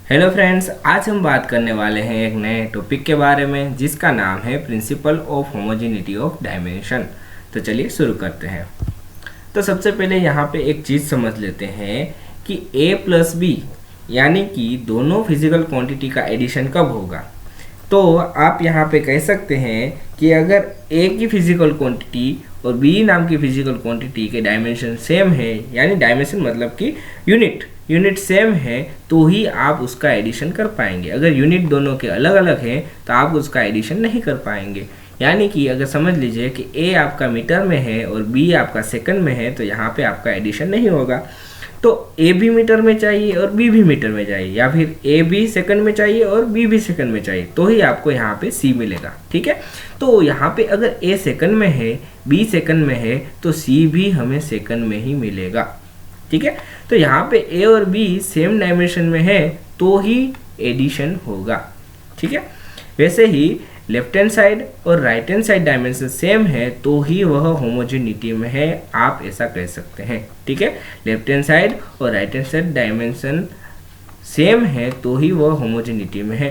Hello friends, आज हम बात करने वाले हैं एक नए टॉपिक के बारे में जिसका नाम है principle of homogeneity of dimension. तो चलिए शुरू करते हैं। तो सबसे पहले यहाँ पे एक चीज़ समझ लेते हैं कि a प्लस बी यानी कि दोनों फिजिकल क्वांटिटी का एडिशन कब होगा। तो आप यहाँ पे कह सकते हैं कि अगर a की फिजिकल क्वांटिटी और b नाम की फिजिकल क्वांटिटी के डायमेंशन सेम है, यानी डायमेंशन मतलब कि यूनिट सेम है, तो ही आप उसका एडिशन कर पाएंगे। अगर यूनिट दोनों के अलग अलग हैं तो आप उसका एडिशन नहीं कर पाएंगे। यानी कि अगर समझ लीजिए कि a आपका मीटर में है और b आपका सेकंड में है, तो यहाँ पे आपका एडिशन नहीं होगा। तो a भी मीटर में चाहिए और b भी मीटर में चाहिए, या फिर a भी सेकंड में चाहिए और b भी सेकंड में चाहिए, तो ही आपको यहाँ पे c मिलेगा। ठीक है, तो यहाँ पे अगर a सेकंड में है, b सेकंड में है, तो c भी हमें सेकंड में ही मिलेगा। ठीक है, तो यहाँ पे a और b सेम डायमेंशन में है तो ही एडिशन होगा। ठीक है, वैसे ही लेफ्ट हैंड साइड और right hand side dimension same है तो ही वह होमोजेनिटी में है, आप ऐसा कह सकते हैं। ठीक है, लेफ्ट हैंड साइड और right hand side dimension same है तो ही वह होमोजेनिटी में है।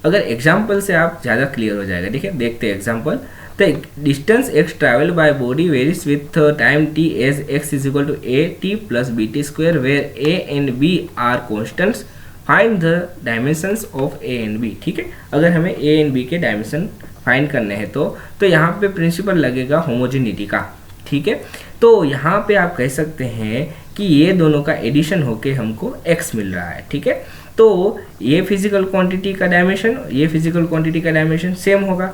अगर एग्जाम्पल से आप ज़्यादा क्लियर हो जाएगा। ठीक है, देखते हैं example. The distance x traveled by body varies with time t as x is equal to a t plus b t square where a and b are constants. Find the dimensions of a and b. ठीक है, अगर हमें a and b के dimension find करने हैं तो यहाँ पे प्रिंसिपल लगेगा होमोजेनिटी का। ठीक है, तो यहाँ पे आप कह सकते हैं कि ये दोनों का एडिशन होके हमको x मिल रहा है। ठीक है, तो ये फिजिकल क्वांटिटी का डायमेंशन, ये फिजिकल क्वांटिटी का डायमेंशन सेम होगा,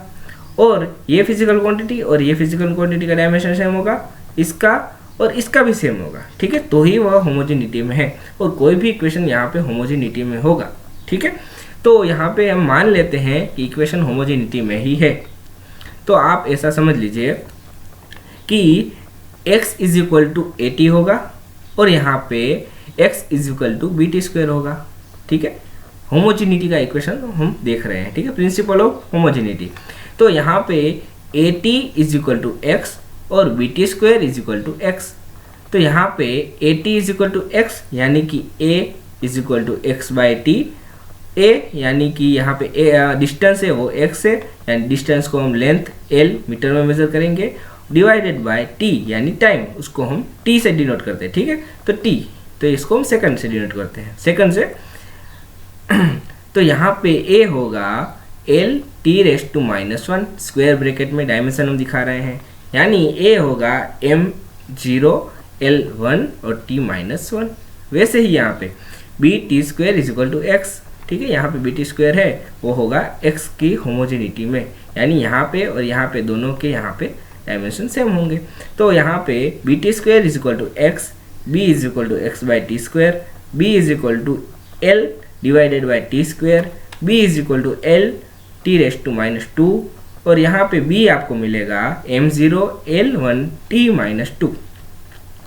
और ये फिजिकल क्वांटिटी और ये फिजिकल क्वांटिटी का डायमेंशन सेम होगा, इसका और इसका भी सेम होगा। ठीक है, तो ही वह होमोजेनिटी में है, और कोई भी इक्वेशन यहाँ पे होमोजेनिटी में होगा। ठीक है, तो यहाँ पे हम मान लेते हैं कि इक्वेशन होमोजेनिटी में ही है। तो आप ऐसा समझ लीजिए कि x is equal to A T होगा और यहाँ पे x is equal to B T square होगा। ठीक है, होमोजेनिटी का इक्वेशन हम देख रहे हैं। ठीक है, प्रिंसिपल ऑफ होमोजेनिटी। तो यहाँ पे A T is equal to X और B T square is equal to X. तो यहाँ पे A T is equal to X यानी कि A is equal to X by T. A यानी कि यहाँ पे डिस्टेंस है वो एक्स है, यानी डिस्टेंस को हम लेंथ एल मीटर में मेजर करेंगे, डिवाइडेड बाय टी यानी टाइम, उसको हम टी से डिनोट करते हैं। ठीक है, तो टी, तो इसको हम सेकंड से डिनोट करते हैं, सेकंड से। तो यहाँ पे ए होगा L T raise to -1, square bracket में डायमेंशन हम दिखा रहे हैं, यानी ए होगा m0 l1 और t-1। वैसे ही यहाँ पे B T square is equal to X. ठीक है, यहाँ पे बी टी स्क्वायर है वो होगा x की होमोजेनिटी में, यानी यहाँ पे और यहाँ पे दोनों के यहाँ पे डायमेंशन सेम होंगे। तो यहाँ पे B T square is equal to X, B is equal to X by T square, B is equal to L divided by T square, B is equal to L T raise to -2, और यहाँ पे b आपको मिलेगा m0 l1 t-2।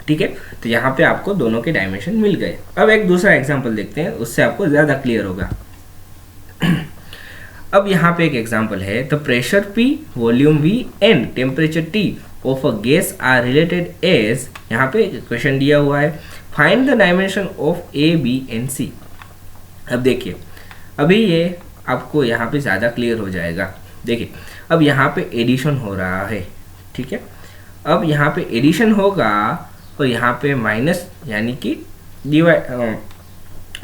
ठीक है, तो यहाँ पे आपको दोनों के डायमेंशन मिल गए। अब एक दूसरा एग्जांपल देखते हैं, उससे आपको ज़्यादा क्लियर होगा। अब यहाँ पे एक एग्जांपल है, the pressure P, volume V and temperature T of a gas are related as, यहाँ पे क्वेश्चन दिया हुआ है, find the dimension of A, B and C। अब देखिए, अभी ये आपको यहाँ पे ज़्यादा क्लियर हो जाएगा। देखिए, अब यहाँ पे एडिशन हो रहा है। ठीक है, अब यहाँ पे एडिशन होगा और यहाँ पे माइनस यानी कि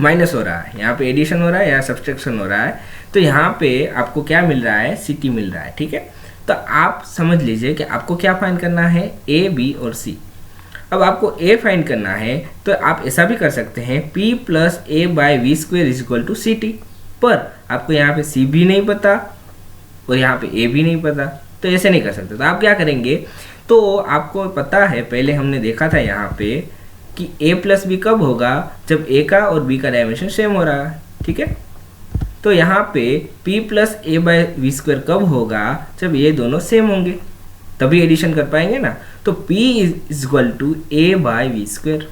माइनस हो रहा है, यहाँ पे एडिशन हो रहा है या सब्सट्रैक्शन हो रहा है। तो यहाँ पे आपको क्या मिल रहा है, सी टी मिल रहा है। ठीक है, तो आप समझ लीजिए कि आपको क्या फाइंड करना है, ए, बी और सी। अब आपको ए फाइंड करना है तो आप ऐसा भी कर सकते हैं, P plus A by V square is equal to C T, पर आपको यहाँ पे C भी नहीं पता और यहाँ पे A भी नहीं पता, तो ऐसे नहीं कर सकते। तो आप क्या करेंगे, तो आपको पता है, पहले हमने देखा था यहाँ पे कि A प्लस बी कब होगा, जब A का और B का डायमेंशन सेम हो रहा है। ठीक है, तो यहाँ पे P plus A by V square कब होगा, जब ये दोनों सेम होंगे, तभी एडिशन कर पाएंगे ना। तो P is equal to A by V square,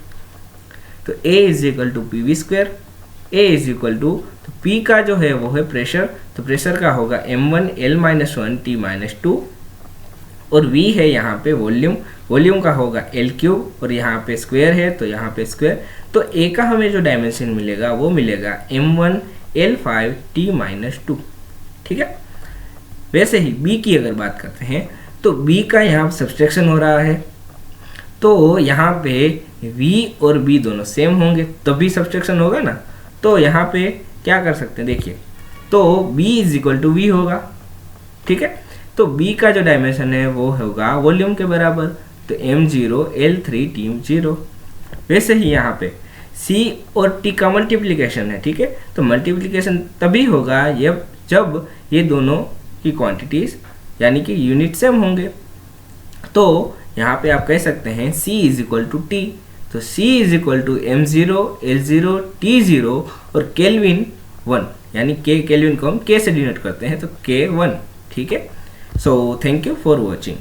तो A is equal to P V square, A is equal to, तो P का जो है वो है प्रेशर, तो प्रेशर का होगा m1 l-1 t-2, और V है यहाँ पे वॉल्यूम, वॉल्यूम का होगा एल क्यूब, और यहाँ पे स्क्वायर है तो यहाँ पे स्क्वायर, तो ए का हमें जो डायमेंशन मिलेगा वो मिलेगा m1l5t-2। ठीक है। वैसे ही बी की अगर बात करते हैं तो बी का यहाँ सब्सट्रैक्शन हो रहा है, तो यहाँ पे v और b दोनों सेम होंगे तभी सब्सट्रैक्शन होगा ना। तो यहाँ पे क्या कर सकते हैं, देखिए, तो b is equal to V होगा। ठीक है। तो b का जो डायमेंशन है वो होगा वॉल्यूम के बराबर, तो m0l3t0। वैसे ही यहाँ पे c और t का मल्टीप्लिकेशन है। ठीक है। तो मल्टीप्लिकेशन तभी होगा जब ये दोनों की क्वांटिटीज यानी कि यूनिट सेम होंगे। तो यहाँ पे आप कह सकते हैं c is equal to T, तो c is equal to m0l0t0 और केल्विन 1, यानी के केल्विन को हम k से डिनोट करते हैं तो k1। ठीक है। So thank you for watching.